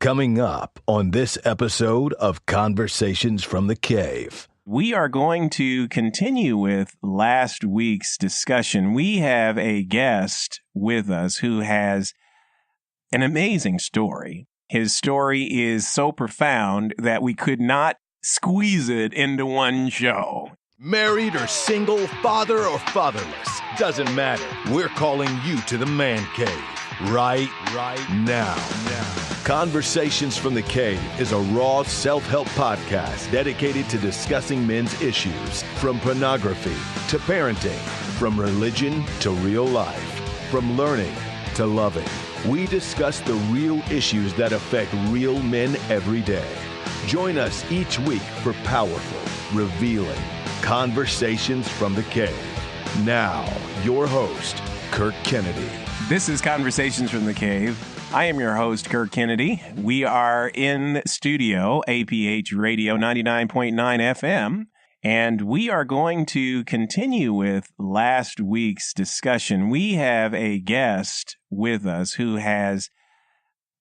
Coming up on this episode of Conversations from the Cave. We are going to continue with last week's discussion. We have a guest with us who has an amazing story. His story is so profound that we could not squeeze it into one show. Married or single, father or fatherless, doesn't matter. We're calling you to the man cave right now. Conversations from the Cave is a raw self-help podcast dedicated to discussing men's issues, from pornography to parenting, from religion to real life, from learning to loving. We discuss the real issues that affect real men every day. Join us each week for powerful, revealing Conversations from the Cave. Now, your host, Kirk Kennedy. This is Conversations from the Cave. I am your host, Kirk Kennedy. We are in studio, APH Radio 99.9 FM, and we are going to continue with last week's discussion. We have a guest with us who has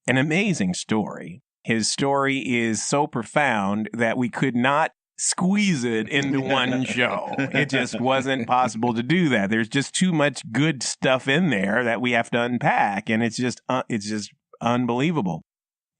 an amazing story. His story is so profound that we could not squeeze it into one show. It just wasn't possible to do that. There's just too much good stuff in there that we have to unpack, and it's just unbelievable.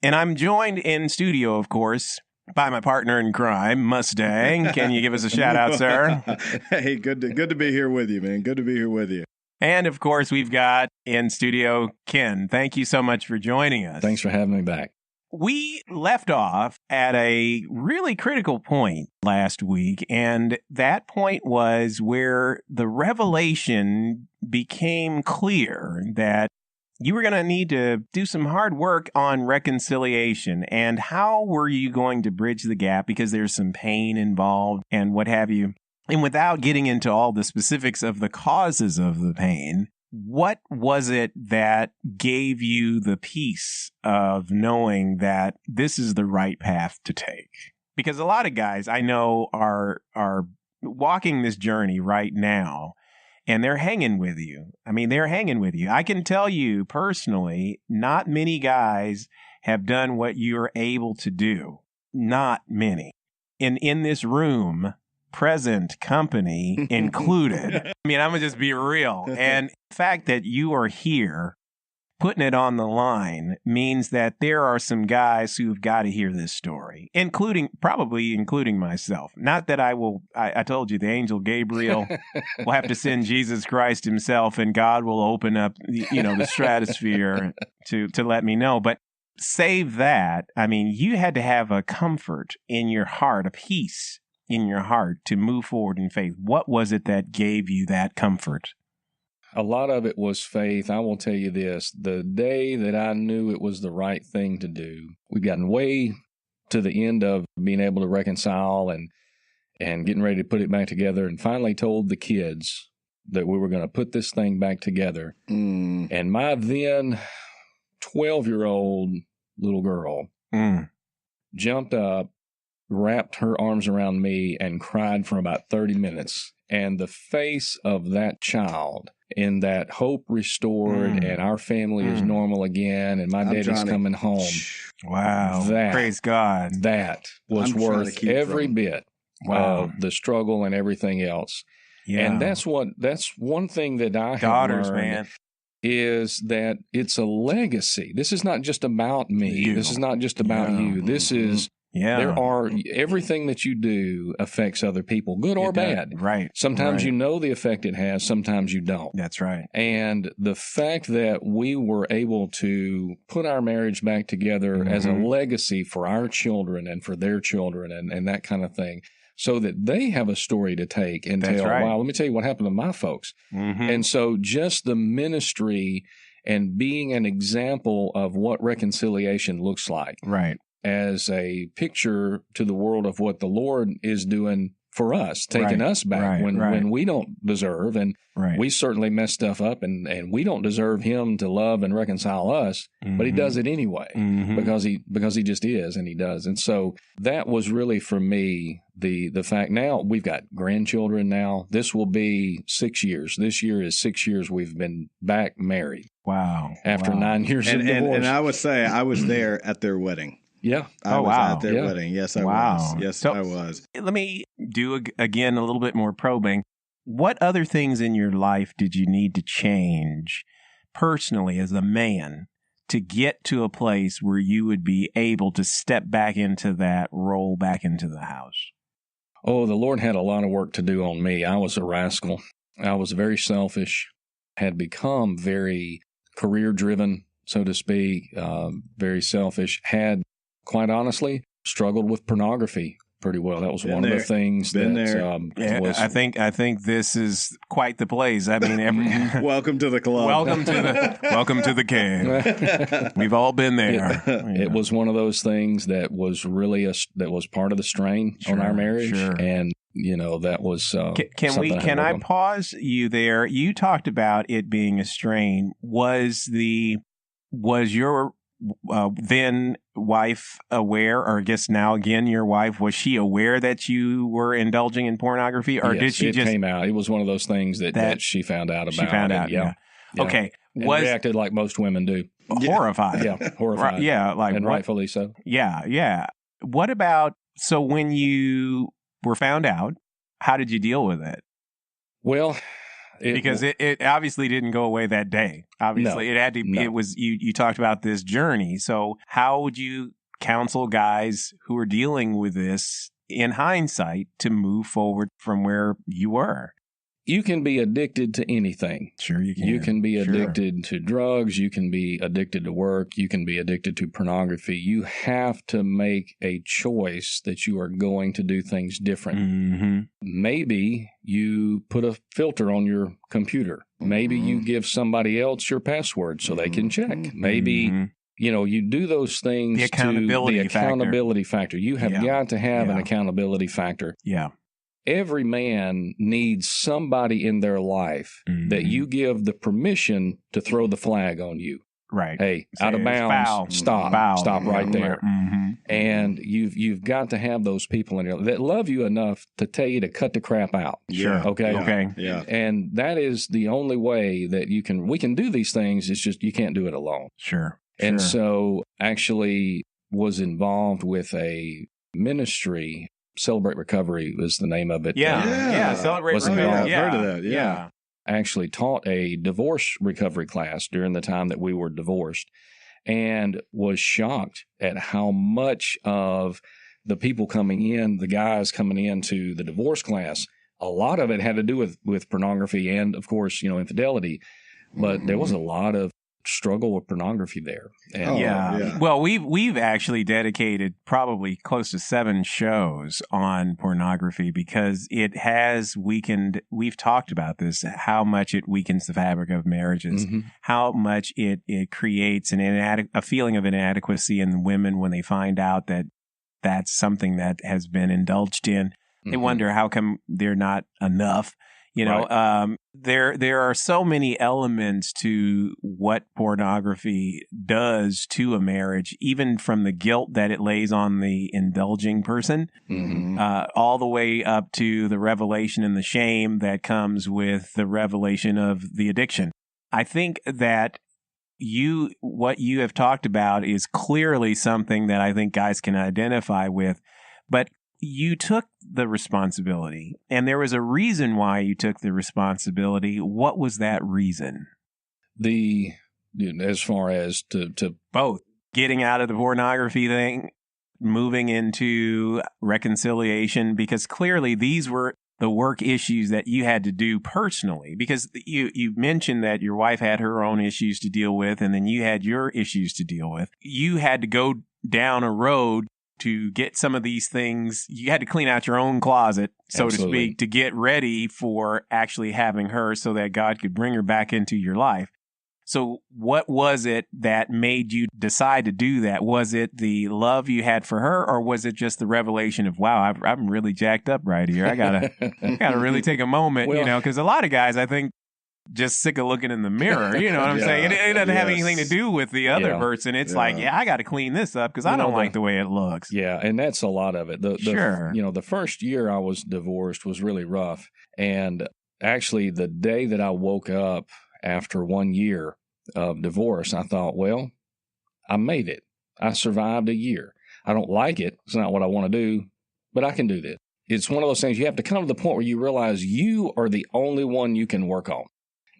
And I'm joined in studio, of course, by my partner in crime, Mustang. Can you give us a shout out, sir? Hey, good to be here with you, man. Good to be here with you. And of course, we've got in studio Ken. Thank you so much for joining us. Thanks for having me back. We left off at a really critical point last week, and that point was where the revelation became clear that you were going to need to do some hard work on reconciliation. And how were you going to bridge the gap? Because there's some pain involved and what have you. And without getting into all the specifics of the causes of the pain, what was it that gave you the peace of knowing that this is the right path to take? Because a lot of guys I know are walking this journey right now, and they're hanging with you. I mean, they're hanging with you. I can tell you personally, not many guys have done what you're able to do. Not many. And in this room, present company included. I mean, I'm going to just be real. And the fact that you are here putting it on the line means that there are some guys who've got to hear this story, probably including myself. Not that I told you the angel Gabriel will have to send Jesus Christ himself and God will open up, the stratosphere to let me know. But save that. I mean, you had to have a comfort in your heart, a peace in your heart to move forward in faith. What was it that gave you that comfort? A lot of it was faith. I will tell you this. The day that I knew it was the right thing to do, we've gotten way to the end of being able to reconcile and getting ready to put it back together, and finally told the kids that we were going to put this thing back together. And my then 12-year-old little girl jumped up, wrapped her arms around me, and cried for about 30 minutes. And the face of that child in that hope restored and our family is normal again and my daddy's coming home. Wow. Praise God. That was worth every bit of the struggle and everything else. Yeah. And that's one thing that I have learned, man, is that it's a legacy. This is not just about me. This is not just about you. This is everything that you do affects other people, good or bad. Right. Sometimes you know the effect it has, sometimes you don't. That's right. And the fact that we were able to put our marriage back together as a legacy for our children and for their children and that kind of thing, so that they have a story to take and tell, wow, let me tell you what happened to my folks. And so just the ministry and being an example of what reconciliation looks like. Right. As a picture to the world of what the Lord is doing for us, taking us back when we don't deserve, and we certainly mess stuff up, and we don't deserve him to love and reconcile us, but he does it anyway because he just is, and he does. And so that was really for me the fact. Now we've got grandchildren now. This will be 6 years. This year is 6 years we've been back married. Wow. After 9 years of divorce. And I would say I was there at their wedding. Yeah. I was at their wedding. Yes, I was. Yes, I was. Let me do, again, a little bit more probing. What other things in your life did you need to change personally as a man to get to a place where you would be able to step back into that role, back into the house? Oh, the Lord had a lot of work to do on me. I was a rascal. I was very selfish, had become very career-driven, so to speak, very selfish, had, quite honestly, struggled with pornography pretty well. That was one of the things that was. I think this is quite the place. I mean, welcome to the club. Welcome to the cave. We've all been there. It was one of those things that was really that was part of the strain on our marriage, and that was. Can I pause you there? You talked about it being a strain. Was your then wife aware, or I guess now again your wife, was she aware that you were indulging in pornography, or did she it came out? It was one of those things that she found out about. She found out, yeah. Okay. And reacted like most women do. Horrified. Yeah, horrified. Yeah, and rightfully so. Yeah. What about, so when you were found out, how did you deal with it? Well, because it obviously didn't go away that day. Obviously, it had to. No. It was you talked about this journey. So how would you counsel guys who are dealing with this in hindsight to move forward from where you were? You can be addicted to anything. Sure, you can. You can be addicted to drugs. You can be addicted to work. You can be addicted to pornography. You have to make a choice that you are going to do things different. Mm-hmm. Maybe you put a filter on your computer. Maybe you give somebody else your password so they can check. Maybe you do those things. The accountability factor. You have got to have an accountability factor. Yeah. Every man needs somebody in their life that you give the permission to throw the flag on you. Right. Hey, out of bounds, stop right there. Mm-hmm. And you've got to have those people in your life that love you enough to tell you to cut the crap out. Sure. Okay. Okay. Yeah. And that is the only way that we can do these things. It's just you can't do it alone. Sure. And so actually was involved with a ministry. Celebrate Recovery was the name of it. Celebrate Recovery. I've heard of that. Yeah. I actually taught a divorce recovery class during the time that we were divorced, and was shocked at how much of the people coming in, the guys coming into the divorce class, a lot of it had to do with pornography and, of course, infidelity. But there was a lot of struggle with pornography there. And, Well, we've actually dedicated probably close to 7 shows on pornography because it has weakened. We've talked about this, how much it weakens the fabric of marriages, how much it creates a feeling of inadequacy in women when they find out that that's something that has been indulged in. They wonder how come they're not enough. There are so many elements to what pornography does to a marriage, even from the guilt that it lays on the indulging person, all the way up to the revelation and the shame that comes with the revelation of the addiction. I think that what you have talked about is clearly something that I think guys can identify with, but you took the responsibility, and there was a reason why you took the responsibility. What was that reason? As far as to both getting out of the pornography thing, moving into reconciliation, because clearly these were the work issues that you had to do personally, because you mentioned that your wife had her own issues to deal with, and then you had your issues to deal with. You had to go down a road to get some of these things. You had to clean out your own closet, so Absolutely. to speak, to get ready for actually having her so that God could bring her back into your life. So what was it that made you decide to do that? Was it the love you had for her, or was it just the revelation of, wow, I'm really jacked up right here. I gotta really take a moment, because a lot of guys, I think, just sick of looking in the mirror. You know what I'm saying? It doesn't have anything to do with the other person. It's like, I got to clean this up because I don't like the way it looks. Yeah, and that's a lot of it. Sure. The first year I was divorced was really rough. And actually, the day that I woke up after 1 year of divorce, I thought, well, I made it. I survived a year. I don't like it. It's not what I want to do, but I can do this. It's one of those things you have to come to the point where you realize you are the only one you can work on.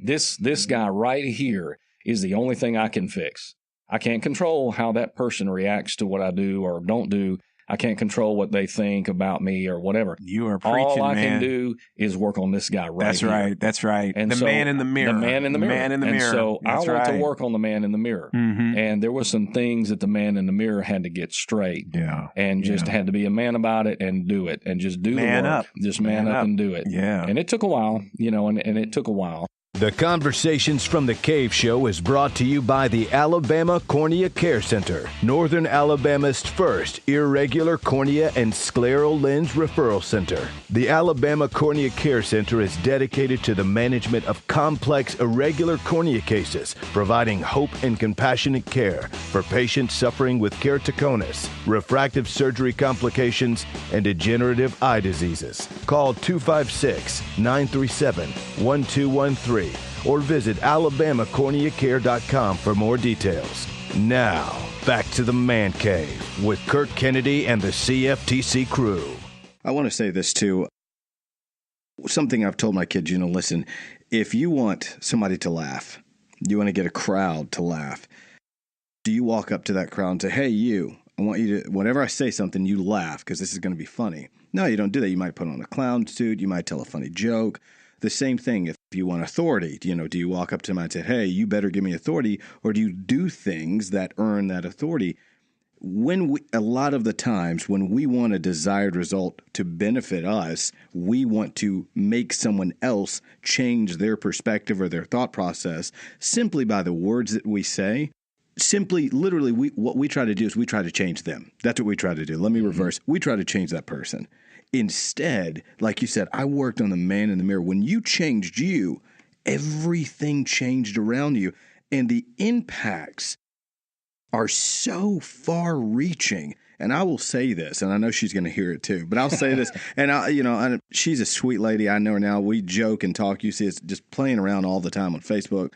This guy right here is the only thing I can fix. I can't control how that person reacts to what I do or don't do. I can't control what they think about me or whatever. You are preaching, all I can do is work on this guy right here. That's right. And the man in the mirror. The man in the mirror. Man in the mirror. So I want to work on the man in the mirror. Mm-hmm. And there were some things that the man in the mirror had to get straight. Yeah. And just had to be a man about it and do it. And just do the work. Up. Just man up and do it. Yeah. And it took a while, and it took a while. The Conversations from the Cave show is brought to you by the Alabama Cornea Care Center, Northern Alabama's first irregular cornea and scleral lens referral center. The Alabama Cornea Care Center is dedicated to the management of complex irregular cornea cases, providing hope and compassionate care for patients suffering with keratoconus, refractive surgery complications, and degenerative eye diseases. Call 256-937-1213. or visit alabamacorneacare.com for more details. Now, back to the Man Cave with Kirk Kennedy and the CFTC crew. I want to say this too. Something I've told my kids, listen, if you want somebody to laugh, you want to get a crowd to laugh, do you walk up to that crowd and say, hey, you, I want you to, whenever I say something, you laugh because this is going to be funny. No, you don't do that. You might put on a clown suit. You might tell a funny joke. The same thing if you want authority. Do you walk up to them and say, hey, you better give me authority, or do you do things that earn that authority? A lot of the times when we want a desired result to benefit us, we want to make someone else change their perspective or their thought process simply by the words that we say. Literally, what we try to do is we try to change them. That's what we try to do. Let me reverse. We try to change that person. Instead, like you said, I worked on the man in the mirror. When you changed you, everything changed around you. And the impacts are so far-reaching. And I will say this, and I know she's going to hear it too, but I'll say this. And she's a sweet lady. I know her now. We joke and talk. You see us just playing around all the time on Facebook.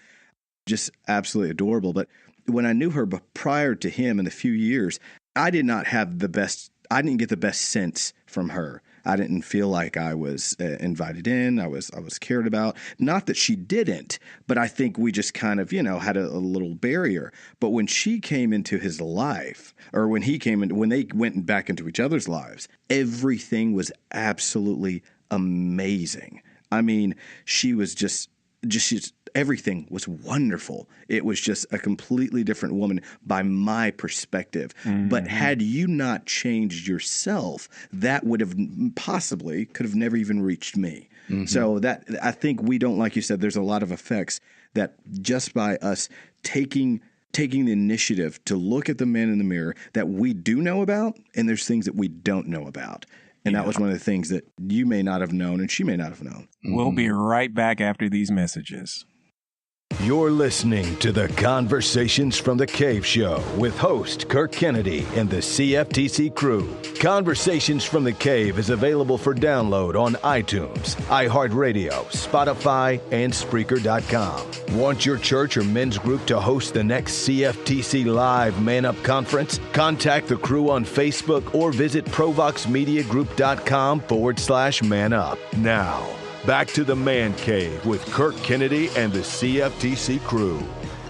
Just absolutely adorable. But when I knew her prior to him in a few years, I didn't get the best sense from her. I didn't feel like I was invited in. I was cared about. Not that she didn't, but I think we just kind of, had a little barrier. But when she came into his life, or when they went back into each other's lives, everything was absolutely amazing. I mean, she was just everything was wonderful. It was just a completely different woman by my perspective. Mm-hmm. But had you not changed yourself, that could have never even reached me. Mm-hmm. So that, I think we don't, like you said, there's a lot of effects that just by us taking the initiative to look at the man in the mirror that we do know about, and there's things that we don't know about. And that was one of the things that you may not have known and she may not have known. We'll be right back after these messages. You're listening to the Conversations from the Cave show with host Kirk Kennedy and the CFTC crew. Conversations from the Cave is available for download on iTunes, iHeartRadio, Spotify, and Spreaker.com. Want your church or men's group to host the next CFTC Live Man Up Conference? Contact the crew on Facebook or visit ProVoxMediaGroup.com/Man Up. Now, back to the Man Cave with Kirk Kennedy and the CFTC crew.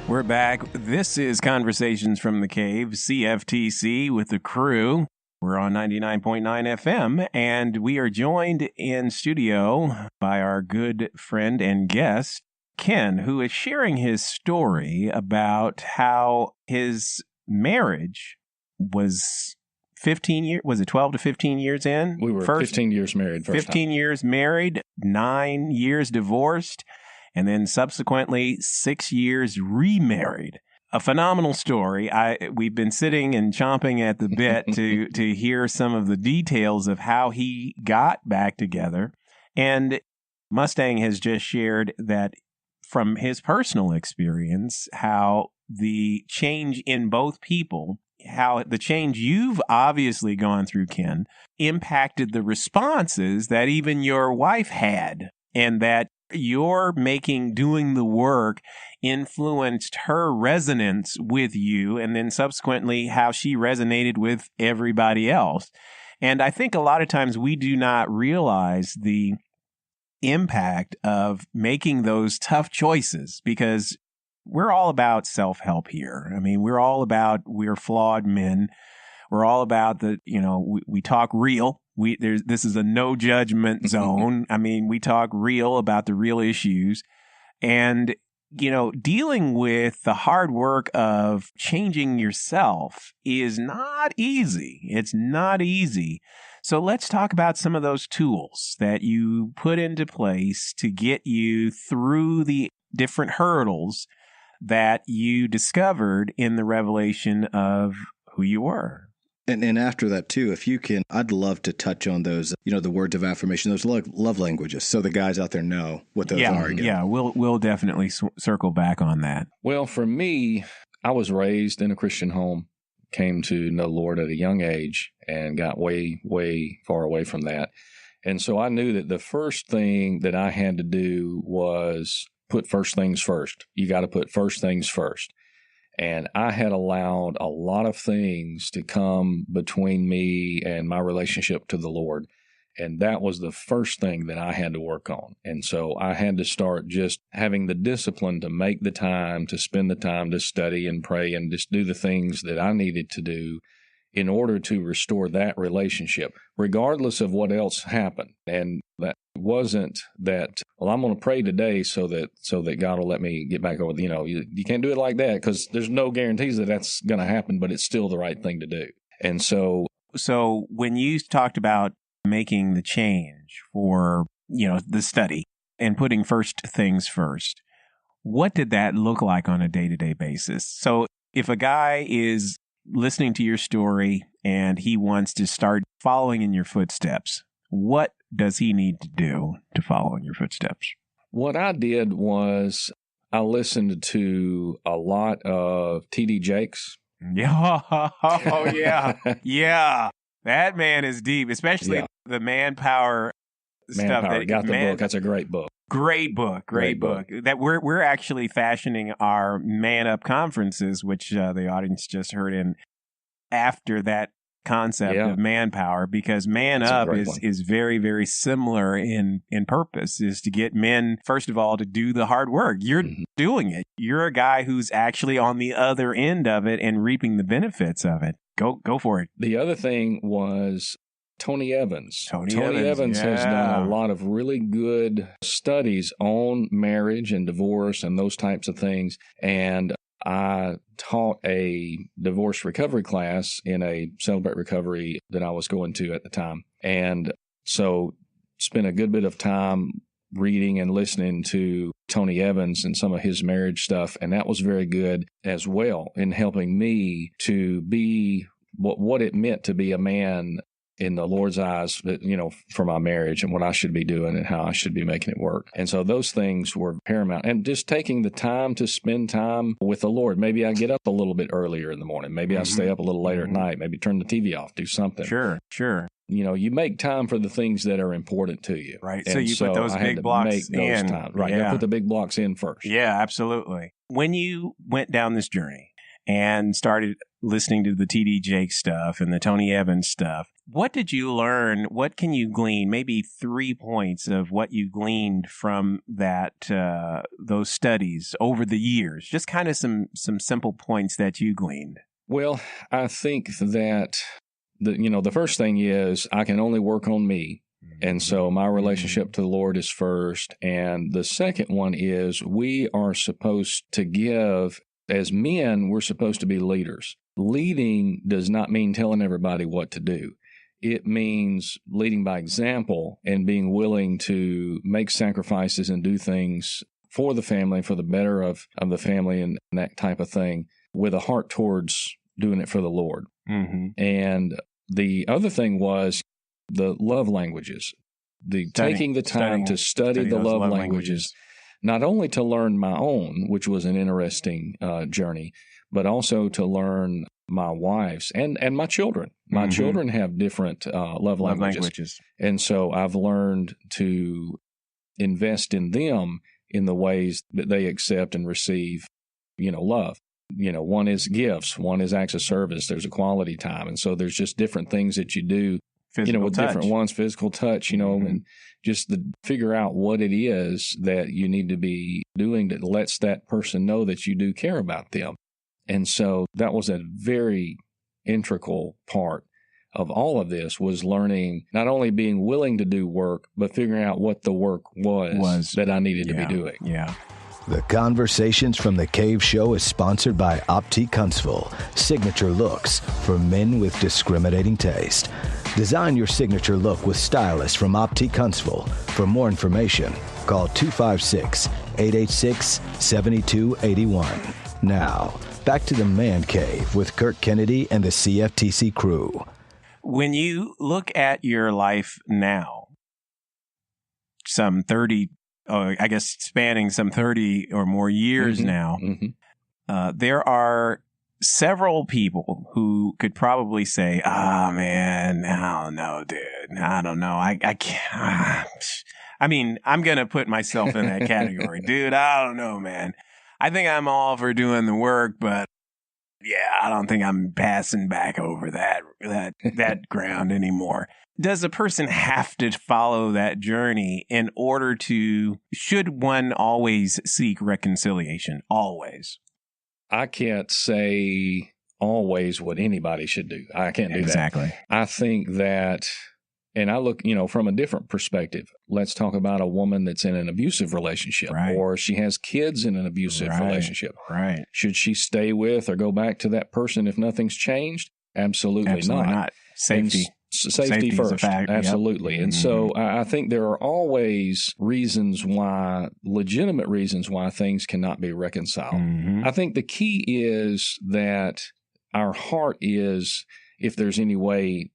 We're back. This is Conversations from the Cave, CFTC with the crew. We're on 99.9 FM, and we are joined in studio by our good friend and guest, Ken, who is sharing his story about how his marriage was 15 years, was it 12 to 15 years in? We were 15 years married. 15 years married, 9 years divorced. and then subsequently 6 years remarried. A phenomenal story. We've been sitting and chomping at the bit to hear some of the details of how he got back together. And Mustang has just shared that from his personal experience, how the change in both people, how the change you've obviously gone through, Ken, impacted the responses that even your wife had, and that your doing the work influenced her resonance with you, and then subsequently how she resonated with everybody else. And I think a lot of times we do not realize the impact of making those tough choices, because we're all about self-help here. I mean, we're flawed men. We're all about we talk real. This is a no judgment zone. I mean, we talk real about the real issues, and, dealing with the hard work of changing yourself is not easy. It's not easy. So let's talk about some of those tools that you put into place to get you through the different hurdles that you discovered in the revelation of who you were. And after that, too, if you can, I'd love to touch on those, the words of affirmation, those love languages, so the guys out there know what those are again. Yeah, we'll definitely circle back on that. Well, for me, I was raised in a Christian home, came to know the Lord at a young age, and got way, way far away from that. And so I knew that the first thing that I had to do was put first things first. You got to put first things first. And I had allowed a lot of things to come between me and my relationship to the Lord. And that was the first thing that I had to work on. And so I had to start just having the discipline to make the time, to spend the time to study and pray and just do the things that I needed to do in order to restore that relationship, regardless of what else happened. And that wasn't that, well, I'm going to pray today so that God will let me get back over. You can't do it like that, because there's no guarantees that that's going to happen, but it's still the right thing to do. And so when you talked about making the change for, the study and putting first things first, what did that look like on a day-to-day basis? So if a guy is listening to your story and he wants to start following in your footsteps, what does he need to do to follow in your footsteps? What I did was I listened to a lot of T.D. Jakes. Yeah. Oh, yeah. Yeah. That man is deep, especially the manpower stuff. Got the book. That's a great book. Great book. That we're actually fashioning our Man Up conferences, which the audience just heard in after that concept of manpower, because Man Up is very, very similar in purpose, is to get men, first of all, to do the hard work. You're doing it. You're a guy who's actually on the other end of it and reaping the benefits of it. Go for it. The other thing was Tony Evans. Tony Evans has done a lot of really good studies on marriage and divorce and those types of things. And I taught a divorce recovery class in a Celebrate Recovery that I was going to at the time. And so spent a good bit of time reading and listening to Tony Evans and some of his marriage stuff. And that was very good as well in helping me to be what it meant to be a man in the Lord's eyes, for my marriage and what I should be doing and how I should be making it work. And so those things were paramount. And just taking the time to spend time with the Lord. Maybe I get up a little bit earlier in the morning. Maybe I stay up a little later at night. Maybe turn the TV off, do something. Sure. You make time for the things that are important to you. Right. So you put those big blocks in. Right. Yeah. You put the big blocks in first. Yeah, absolutely. When you went down this journey and started listening to the T.D. Jakes stuff and the Tony Evans stuff, what did you learn? What can you glean? Maybe 3 points of what you gleaned from those studies over the years. Just kind of some simple points that you gleaned. Well, I think that the first thing is I can only work on me. And so my relationship to the Lord is first. And the second one is we are supposed to give. As men, we're supposed to be leaders. Leading does not mean telling everybody what to do. It means leading by example and being willing to make sacrifices and do things for the family, for the better of the family and that type of thing, with a heart towards doing it for the Lord. Mm-hmm. And the other thing was the love languages, taking the time to study the love languages, not only to learn my own, which was an interesting journey, but also to learn my wife's and my children. My children have different love languages. And so I've learned to invest in them in the ways that they accept and receive, love. One is gifts, one is acts of service. There's a quality time. And so there's just different things that you do, with touch. different ones, physical touch, and just figure out what it is that you need to be doing that lets that person know that you do care about them. And so that was a very integral part of all of this, was learning, not only being willing to do work, but figuring out what the work was that I needed to be doing. Yeah. The Conversations from the Cave show is sponsored by Optique Huntsville, signature looks for men with discriminating taste. Design your signature look with stylists from Optique Huntsville. For more information, call 256-886-7281. Now, back to the Man Cave with Kirk Kennedy and the CFTC crew. When you look at your life now, some 30, I guess spanning some 30 or more years now, there are several people who could probably say, man, I don't know, dude. I don't know. I can't. I mean, I'm going to put myself in that category. Dude, I don't know, man. I think I'm all for doing the work, but yeah, I don't think I'm passing back over that ground anymore. Does a person have to follow that journey in order to, should one always seek reconciliation? Always? I can't say always what anybody should do. I can't do that. Exactly. I think that, and I look, from a different perspective. Let's talk about a woman that's in an abusive relationship, or she has kids in an abusive relationship. Right. Should she stay with or go back to that person if nothing's changed? Absolutely not. Safety. Safety first. Absolutely. Yep. And so I think there are always legitimate reasons why things cannot be reconciled. I think the key is that our heart is, if there's any way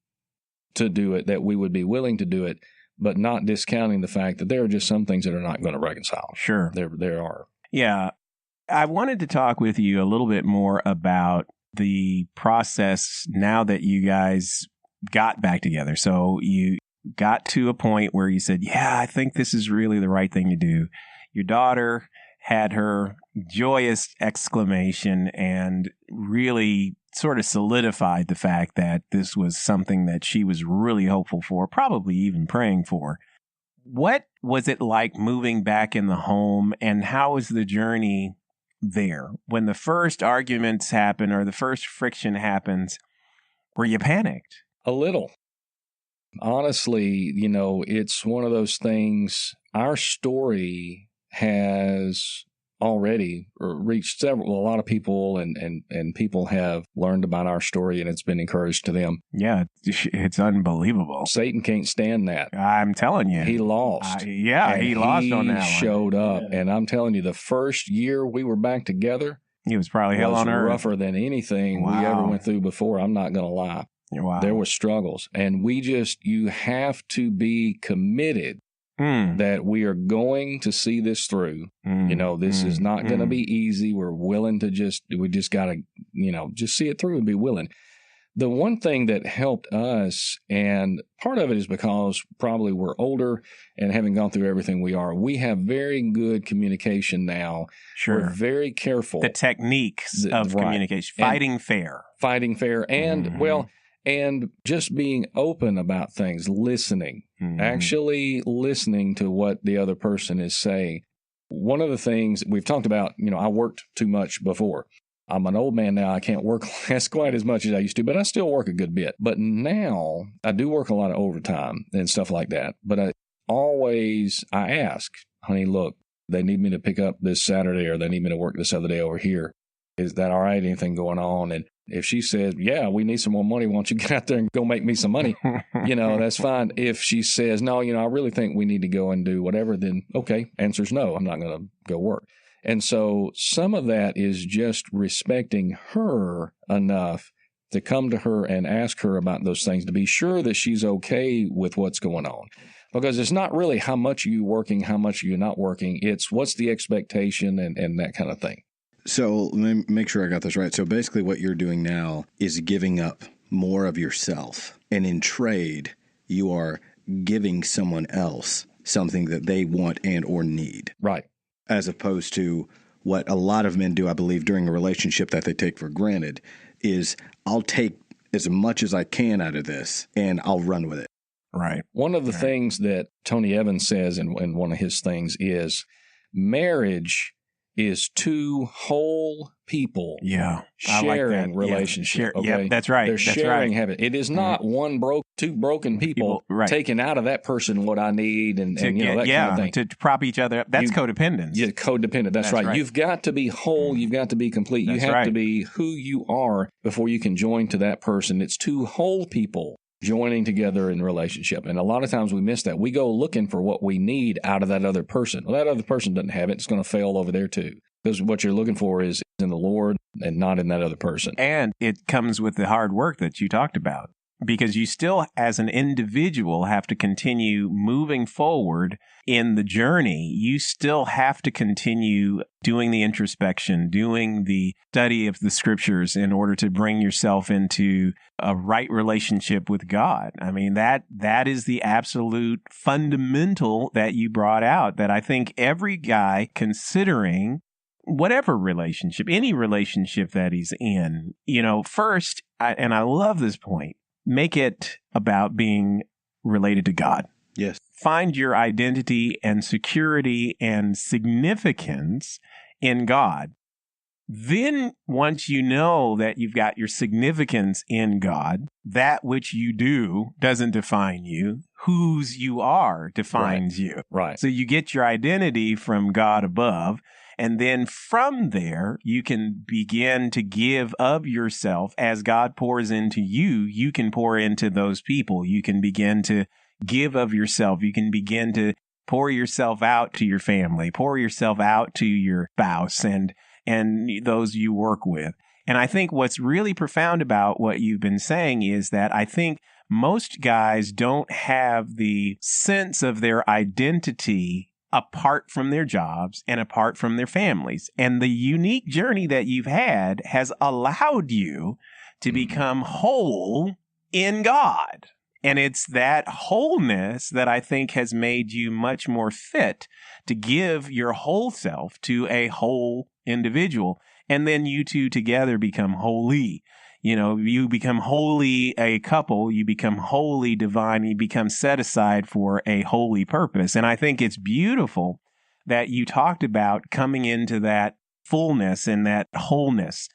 to do it, that we would be willing to do it, but not discounting the fact that there are just some things that are not going to reconcile. Sure. There are. Yeah. I wanted to talk with you a little bit more about the process now that you guys got back together. So you got to a point where you said, yeah, I think this is really the right thing to do. Your daughter had her joyous exclamation and really sort of solidified the fact that this was something that she was really hopeful for, probably even praying for. What was it like moving back in the home, and how was the journey there? When the first arguments happen or the first friction happens, were you panicked? A little. Honestly, it's one of those things. Our story has already reached a lot of people, and people have learned about our story, and it's been encouraged to them. Yeah, it's unbelievable. Satan can't stand that. I'm telling you. He lost. He lost on that one. He showed up, and I'm telling you, the first year we were back together, he was probably hell on earth. Rougher than anything we ever went through before. I'm not going to lie. Wow. There were struggles, and you have to be committed that we are going to see this through. This is not going to be easy. We're willing to we just got to, just see it through and be willing. The one thing that helped us, and part of it is because probably we're older and having gone through everything we have very good communication now. Sure. We're very careful. The techniques of communication, fighting fair, and and just being open about things, listening, actually listening to what the other person is saying. One of the things we've talked about, I worked too much before. I'm an old man now. I can't work quite as much as I used to, but I still work a good bit. But now I do work a lot of overtime and stuff like that. But I ask, honey, look, they need me to pick up this Saturday, or they need me to work this other day over here. Is that all right? Anything going on? And If she says, yeah, we need some more money, why don't you get out there and go make me some money? That's fine. If she says, no, I really think we need to go and do whatever, then okay, answer's no, I'm not going to go work. And so some of that is just respecting her enough to come to her and ask her about those things, to be sure that she's okay with what's going on. Because it's not really how much are you working, how much are you not working. It's what's the expectation and that kind of thing. So let me make sure I got this right. So basically what you're doing now is giving up more of yourself. And in trade, you are giving someone else something that they want and or need. Right. As opposed to what a lot of men do, I believe, during a relationship that they take for granted, is I'll take as much as I can out of this and I'll run with it. Right. One of the things that Tony Evans says in one of his things is marriage is two whole people sharing relationship. Yeah. Okay? That's right. They're that's sharing right. habit. It is not two broken people taking out of that person what I need and that kind of thing. To prop each other up. That's codependence. Yeah, codependent. That's right. You've got to be whole. You've got to be complete. You have to be who you are before you can join to that person. It's two whole people joining together in relationship. And a lot of times we miss that. We go looking for what we need out of that other person. Well, that other person doesn't have it. It's going to fail over there too. Because what you're looking for is in the Lord and not in that other person. And it comes with the hard work that you talked about. Because you still, as an individual, have to continue moving forward in the journey. You still have to continue doing the introspection, doing the study of the scriptures in order to bring yourself into a right relationship with God. I mean, that is the absolute fundamental that you brought out, that I think every guy considering whatever relationship, any relationship that he's in, first, and I love this point, make it about being related to God. Yes. Find your identity and security and significance in God. Then once you know that you've got your significance in God, that which you do doesn't define you. Whose you are defines you. Right. So you get your identity from God above. And then from there, you can begin to give of yourself as God pours into you. You can pour into those people. You can begin to give of yourself. You can begin to pour yourself out to your family, pour yourself out to your spouse and those you work with. And I think what's really profound about what you've been saying is that I think most guys don't have the sense of their identity apart from their jobs and apart from their families. And the unique journey that you've had has allowed you to become whole in God. And it's that wholeness that I think has made you much more fit to give your whole self to a whole individual. And then you two together become holy. You become wholly a couple, you become wholly divine, you become set aside for a holy purpose. And I think it's beautiful that you talked about coming into that fullness and that wholeness.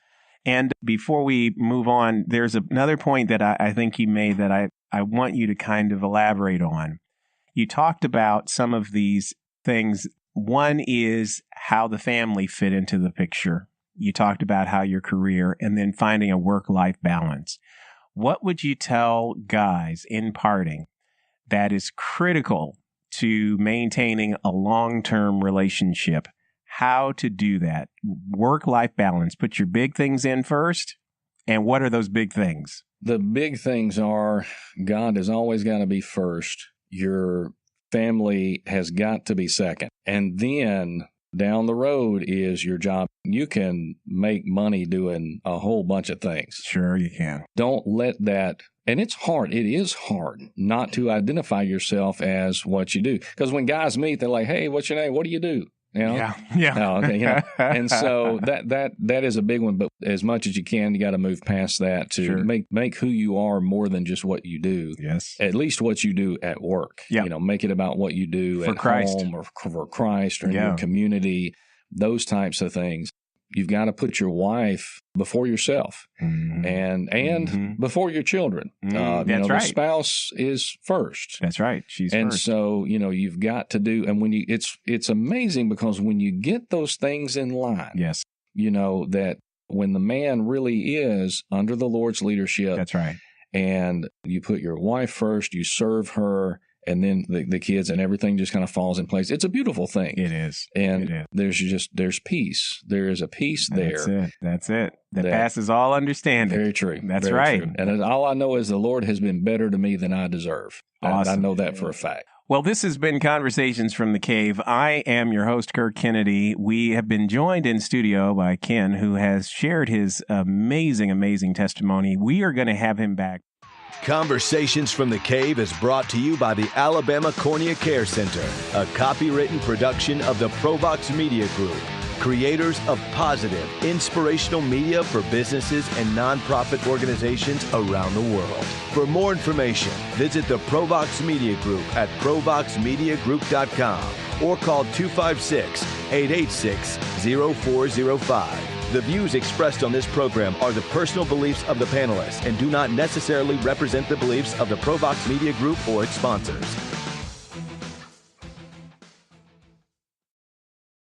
And before we move on, there's another point that I think you made that I want you to kind of elaborate on. You talked about some of these things. One is how the family fit into the picture. You talked about how your career and then finding a work-life balance. What would you tell guys in parting that is critical to maintaining a long-term relationship? How to do that? Work-life balance. Put your big things in first. And what are those big things? The big things are God has always got to be first. Your family has got to be second. And then down the road is your job. You can make money doing a whole bunch of things. Sure, you can. Don't let that, and it's hard. It is hard not to identify yourself as what you do. Because when guys meet, they're like, hey, what's your name? What do you do? Yeah. Oh, okay, And so that is a big one. But as much as you can, you got to move past that to make who you are more than just what you do. Yes. At least what you do at work. Yeah. Make it about what you do at home or for Christ or in your community, those types of things. You've got to put your wife before yourself and before your children. That's right. The spouse is first. That's right. She's and first. So, you've got to do, and when it's amazing because when you get those things in line, yes, that when the man really is under the Lord's leadership. That's right. And you put your wife first, you serve her, and then the kids, and everything just kind of falls in place. It's a beautiful thing. It is. And there's peace. There is a peace there. That's it. That passes all understanding. Very true. That's very right. True. And all I know is the Lord has been better to me than I deserve. Awesome. I know that for a fact. Well, this has been Conversations from the Cave. I am your host, Kirk Kennedy. We have been joined in studio by Ken, who has shared his amazing, amazing testimony. We are going to have him back. Conversations from the Cave is brought to you by the Alabama Cornea Care Center, a copywritten production of the ProVox Media Group, creators of positive, inspirational media for businesses and nonprofit organizations around the world. For more information, visit the ProVox Media Group at provoxmediagroup.com or call 256-886-0405. The views expressed on this program are the personal beliefs of the panelists and do not necessarily represent the beliefs of the ProVox Media Group or its sponsors.